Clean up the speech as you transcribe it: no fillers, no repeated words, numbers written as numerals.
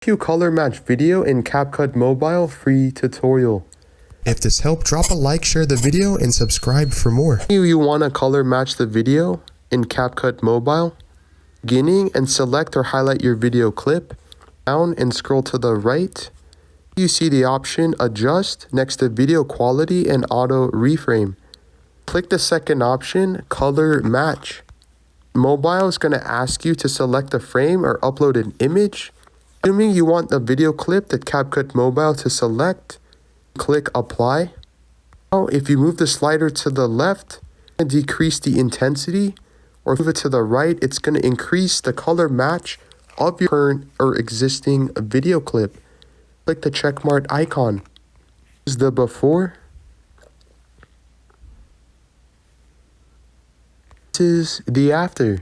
Color match video in Capcut Mobile free tutorial. If this helped, drop a like, share the video, and subscribe for more. You want to color match the video in Capcut Mobile. Beginning and select or highlight your video clip. Down and scroll to the right. You see the option Adjust next to Video Quality and Auto Reframe. Click the second option, Color Match. Mobile is going to ask you to select a frame or upload an image. Assuming you want the video clip that Capcut Mobile to select, click Apply. Now, if you move the slider to the left and decrease the intensity, or move it to the right, it's going to increase the color match of your current or existing video clip. Click the checkmark icon. This is the before. This is the after.